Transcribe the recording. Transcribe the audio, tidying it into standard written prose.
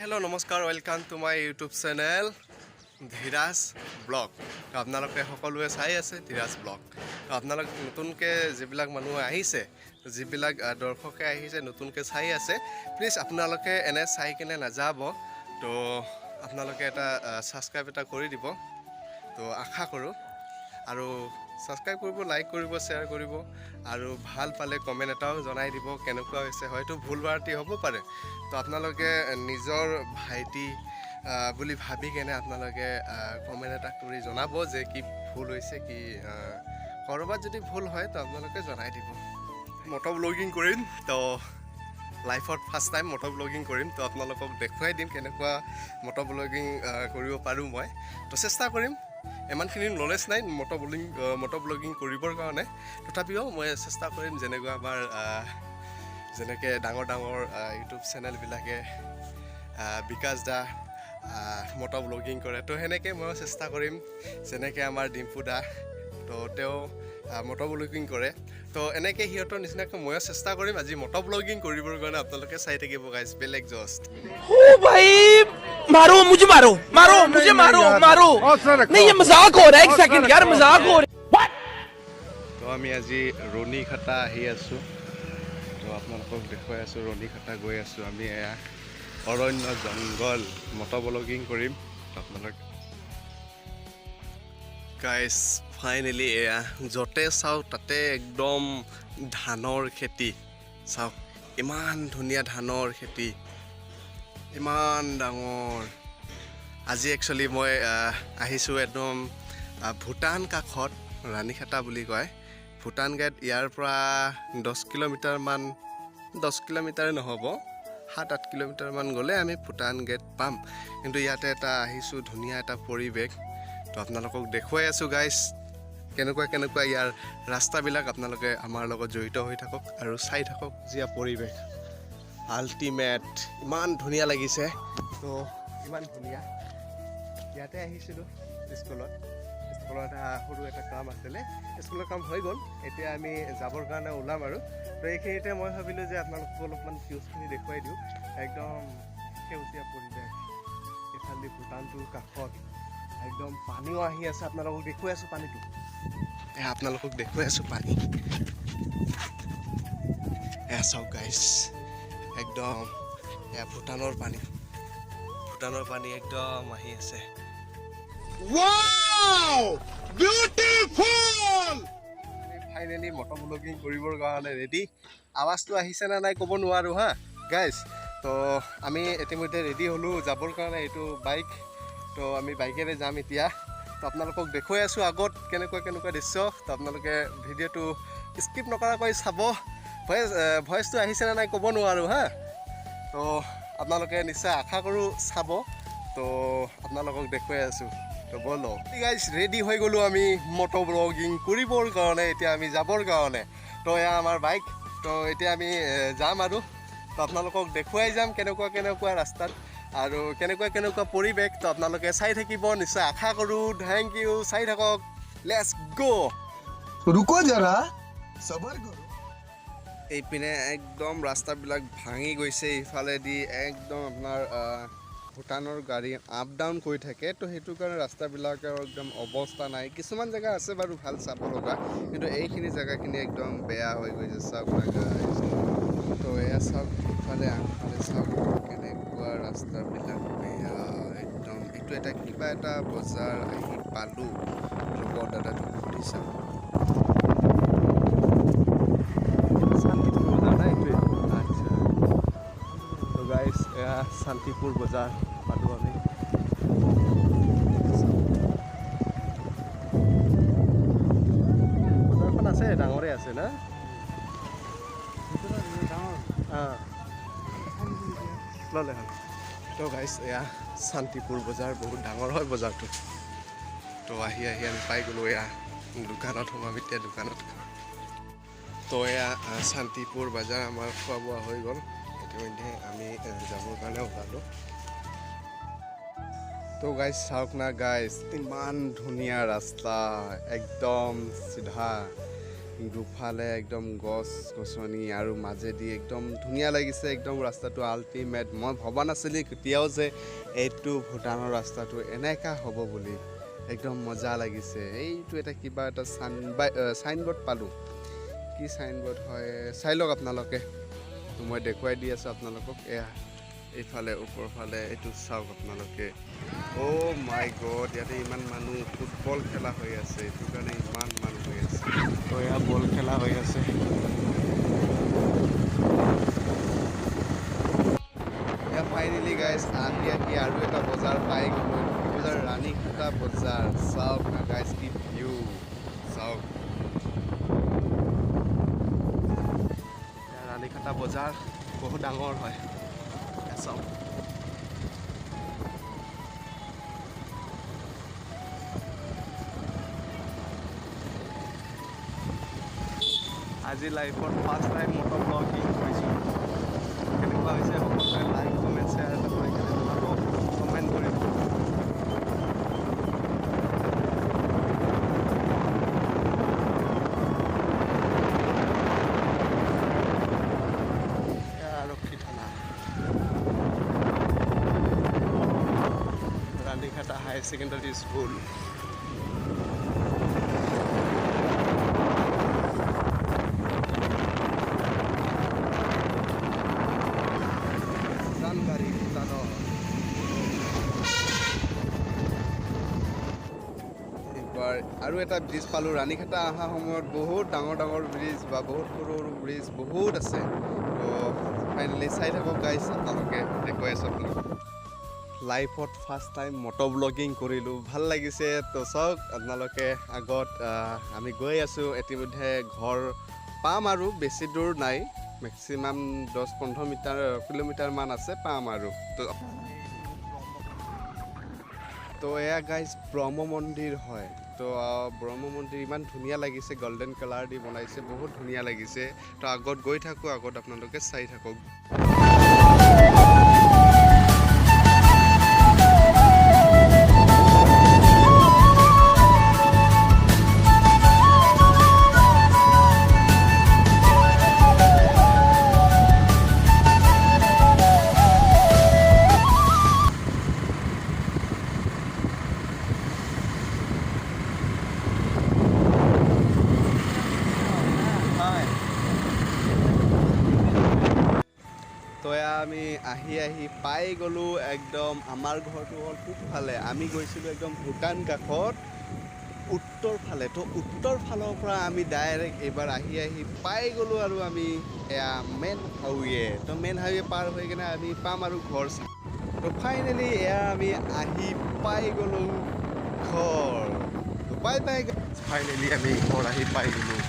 Hello, namaskar. Welcome to my YouTube channel, Dhiraj Blog. আপোনালোকে সকলোৱে চাই আছে Dhiraj Blog. আপোনালোক নতুনকৈ যিবিলাক মানুহ আহিছে, যিবিলাক দৰ্শকে আহিছে নতুনকৈ চাই আছে, প্লিজ আপোনালোকে এনে চাই কিনে নাযাব। তো আপোনালোকে এটা সাবস্ক্ৰাইব এটা কৰি দিব। তো আশা কৰোঁ আৰু সাবস্ক্ৰাইব কৰিব, লাইক কৰিব, শ্বেয়াৰ কৰিব আৰু ভাল পালে কমেণ্ট এটাও জনাই দিব কেনেকুৱা হৈছে। হয়তো ভুল বাৰ্তি হ'ব পাৰে। তো আপোনালোকে নিজৰ ভাইটি বুলি ভাবি কেনে আপোনালোকে কমেণ্ট এটা কৰি জনাব যে কি ভুল হৈছে, কি ক'ৰবাত যদি ভুল হয় তো আপোনালোকে জনাই দিব। মটো ব্লগিং কৰিম, তো লাইফত ফাৰ্ষ্ট টাইম মটো ব্লগিং কৰিম। তো আপোনালোকক দেখুৱাই দিম কেনেকুৱা মটো ব্লগিং কৰিব পাৰোঁ মই। তো চেষ্টা কৰিম। ইমানখিনি নলেজ নাই মটো ব্লগিং কৰিবৰ কাৰণে, তথাপিও মই চেষ্টা কৰিম যেনেকুৱা আমাৰ যেনেকৈ ডাঙৰ ইউটিউব চেনেলবিলাকে বিকাশ দা মটো ব্লগিং কৰে, তো সেনেকৈ ময়ো চেষ্টা কৰিম। যেনেকৈ আমাৰ ডিম্পু দা, তো তেওঁ মটো ব্লগিং কৰে, তো এনেকৈ সিহঁতৰ নিচিনাকৈ ময়ো চেষ্টা কৰিম আজি মটো ব্লগিং কৰিবৰ কাৰণে। আপোনালোকে চাই থাকিব গাইজ, বেলেগ জষ্ট। मारो मुझे, मारो मारो मुझे, मारो मारो नहीं, ये मजाक हो रहा है। एक सेकंड यार, मजाक हो रहा है। তো আমি আজি ৰণীখাটা আহি আছোঁ। তো আপোনালোকক দেখুৱাই আছোঁ ৰণীখাটা গৈ আছোঁ আমি। এয়া অৰণ্য জংঘল মটো ব্লগিং কৰিম আপোনালোক গাইজ। ফাইনেলি এয়া য'তে চাওঁ তাতে একদম ধানৰ খেতি। চাওক ইমান ধুনীয়া ধানৰ খেতি, ইমান ডাঙৰ। আজি একচুৱেলি মই আহিছোঁ একদম ভূটান কাষত, ৰাণীখাটা বুলি কয়। ভূটান গেট ইয়াৰ পৰা 10 কিলোমিটাৰমান, 10 কিলোমিটাৰ নহ'ব, 7-8 কিলোমিটাৰমান গ'লে আমি ভূটান গেট পাম। কিন্তু ইয়াতে এটা আহিছোঁ, ধুনীয়া এটা পৰিৱেশ। তো আপোনালোকক দেখুৱাই আছোঁ গাইজ কেনেকুৱা ইয়াৰ ৰাস্তাবিলাক। আপোনালোকে আমাৰ লগত জড়িত হৈ থাকক আৰু চাই থাকক যিয়া পৰিৱেশ আল্টিমেট। ইমান ধুনীয়া লাগিছে, তো ইমান ধুনীয়া। ইয়াতে আহিছিলোঁ স্কুলত সৰু এটা কাম আছিলে, স্কুলৰ কাম হৈ গ'ল। এতিয়া আমি যাবৰ কাৰণে ওলাম আৰু। তো এইখিনিতে মই ভাবিলোঁ যে আপোনালোকক অলপমান ভিউজখিনি দেখুৱাই দিওঁ। একদম সেউজীয়া পৰিৱেশ, এইফালে ভূটানটোৰ কাষত একদম পানীও আহি আছে। আপোনালোকক দেখুৱাই আছোঁ পানীটো, আপোনালোকক দেখুৱাই আছোঁ পানী। এয়া চাওক গাইজ, একদম এয়া ভূটানৰ পানী একদম আহি আছে। ফাইনেলি মটো ব্লগিং কৰিবৰ কাৰণে ৰেডি। আৱাজটো আহিছে নে নাই ক'ব নোৱাৰোঁ হা গাইজ। তো আমি ইতিমধ্যে ৰেডি হ'লোঁ যাবৰ কাৰণে। এইটো বাইক, তো আমি বাইকেৰে যাম এতিয়া। তো আপোনালোকক দেখুৱাই আছোঁ আগত কেনেকুৱা দৃশ্য। তো আপোনালোকে ভিডিঅ'টো স্কিপ নকৰাকৈ চাব। ভইচটো আহিছেনে নাই ক'ব নোৱাৰোঁ হা। তো আপোনালোকে নিশ্চয় আশা কৰোঁ চাব। তো আপোনালোকক দেখুৱাই আছোঁ। তো ব'লো গাইজ, ৰেডি হৈ গ'লোঁ আমি মটো ব্লগিং কৰিবৰ কাৰণে। এতিয়া আমি যাবৰ কাৰণে। তো এয়া আমাৰ বাইক। তো এতিয়া আমি যাম আৰু। তো আপোনালোকক দেখুৱাই যাম কেনেকুৱা ৰাস্তাত আৰু কেনেকুৱা পৰিৱেশ। তো আপোনালোকে চাই থাকিব নিশ্চয় আশা কৰোঁ। থেংক ইউ, চাই থাকক। লেটছ গ'। रुको जरा, सबर करो। এইপিনে একদম ৰাস্তাবিলাক ভাঙি গৈছে। ইফালেদি একদম আপোনাৰ ভূটানৰ গাড়ী আপ ডাউন কৰি থাকে। তো সেইটো কাৰণে ৰাস্তাবিলাকৰ একদম অৱস্থা নাই। কিছুমান জেগা আছে বাৰু ভাল চাব লগা, কিন্তু এইখিনি জেগাখিনি একদম বেয়া হৈ গৈছে। চাওক না গাইজ, তো এয়া চাওক ইফালে আগফালে চাওক কেনেকুৱা ৰাস্তাবিলাক বেয়া একদম। এইটো এটা কিবা এটা বজাৰ আহি পালোঁ, ৰ'ব দাদাটো সুধি চাওক। এয়া শান্তিপুৰ বজাৰ পালোঁ আমি। বজাৰখন আছে, ডাঙৰে আছে না। ল'লে হ'ল। তো গাইজ এয়া শান্তিপুৰ বজাৰ, বহুত ডাঙৰ হয় বজাৰটো। তো আহি আমি পাই গ'লোঁ। এয়া দোকানত সোমাম এতিয়া, দোকানত। তো এয়া শান্তিপুৰ বজাৰ আমাৰ খোৱা বোৱা হৈ গ'ল। ইতিমধ্যে আমি যাবৰ কাৰণে ওলালোঁ। তো গাইজ চাওক না গাইজ, ইমান ধুনীয়া ৰাস্তা, একদম চিধা। দুফালে একদম গছ গছনি আৰু মাজেদি একদম ধুনীয়া লাগিছে একদম ৰাস্তাটো আল্টিমেট মই ভবা নাছিলোঁ কেতিয়াও যে এইটো ভূটানৰ ৰাস্তাটো এনেকা হ'ব বুলি একদম মজা লাগিছে এইটো এটা কিবা এটা চাইনবোৰ্ড পালোঁ কি চাইনবোৰ্ড হয় চাই লওক আপোনালোকে মই দেখুৱাই দি আছোঁ আপোনালোকক এয়া এইফালে ওপৰ ফালে এইটো চাওক আপোনালোকে অ' মাই গড ইয়াতে ইমান মানুহ ফুটবল খেলা হৈ আছে এইটো কাৰণে ইমান মানুহ হৈ আছে তো এয়া বল খেলা হৈ আছে এয়া ফাইনেলি গাইজ আহি আৰু এটা বজাৰ পাই গ'লোঁ বজাৰ ৰাণীখাটা বজাৰ চাওক না গাইজ কি ভিউ চাওক ৰাণীখাটা বজাৰ বহুত ডাঙৰ হয় চাওক আজি লাইফত ফাৰ্ষ্ট টাইম মটো ব্লগিং কৰিছোঁ কেনেকুৱা হৈছে সকলোৱে লাইক কমেণ্ট শ্বেয়াৰ এটা কৰি কিনে জনাব কমেণ্ট কৰিব আৰক্ষী থানা ৰাণীখাটা হায়াৰ ছেকেণ্ডাৰী স্কুল আৰু এটা ব্ৰিজ পালোঁ ৰাণীখাটা অহা সময়ত বহুত ডাঙৰ ডাঙৰ ব্ৰিজ বা বহুত সৰু সৰু ব্ৰিজ বহুত আছে তো ফাইনেলি চাই থাকক গাইজ আপোনালোকে দেখুৱাই আছোঁ আপোনালোক লাইফত ফাৰ্ষ্ট টাইম মটো ব্লগিং কৰিলোঁ ভাল লাগিছে তো চাওক আপোনালোকে আগত আমি গৈ আছোঁ ইতিমধ্যে ঘৰ পাম আৰু বেছি দূৰ নাই মেক্সিমাম 10-15 কিলোমিটাৰমান আছে পাম আৰু তো এয়া গাইজ ব্ৰহ্ম মন্দিৰ হয় তো ব্ৰহ্ম মন্দিৰ ইমান ধুনীয়া লাগিছে গল্ডেন কালাৰ দি বনাইছে বহুত ধুনীয়া লাগিছে তো আগত গৈ থাকোঁ আগত আপোনালোকে চাই থাকক তো আমি আহি পাই গ'লোঁ একদম আমাৰ ঘৰটো হ'ল পূবফালে আমি গৈছিলোঁ একদম ভূটান কাষত উত্তৰ ফালে তো উত্তৰ ফালৰ পৰা আমি ডাইৰেক্ট এইবাৰ আহি পাই গ'লোঁ আৰু আমি এয়া মেইন হাইৱে তো মেইন হাইৱে পাৰ হৈ কিনে আমি পাম আৰু ঘৰ তো ফাইনেলি এয়া আমি আহি পাই গ'লোঁ ঘৰ তো বাই বাই ফাইনেলি আমি ঘৰ আহি পাই গ'লোঁ